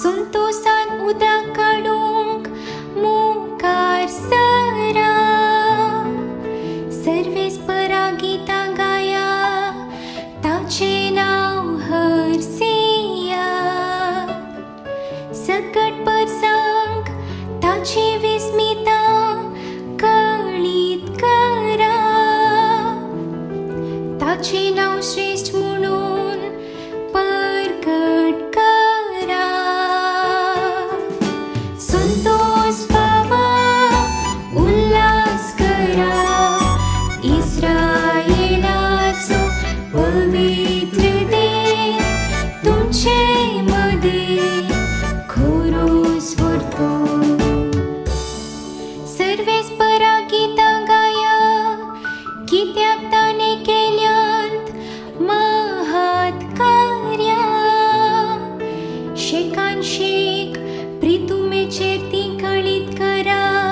संतोषान उदक काडूंक मुखार सरा. सर्वेस्परा गितां गाया, ताचे नाव हरसिया. सकट प्रसंग ताची विस्मितां कळीत करा. ताचे नाव श्रेष्ठ म्हणून परगट करा. संतोष पावा, उल्हास करा, इस्रायेलाचो पवित्र देव तुमचे मध्ये खरो स्वर्तो. सर्वेस्परा गितां गाया, कित्याक ताणे केल्यांत महात कार्या. शेकान शेक प्रितुमेचेर ती कळीत करा.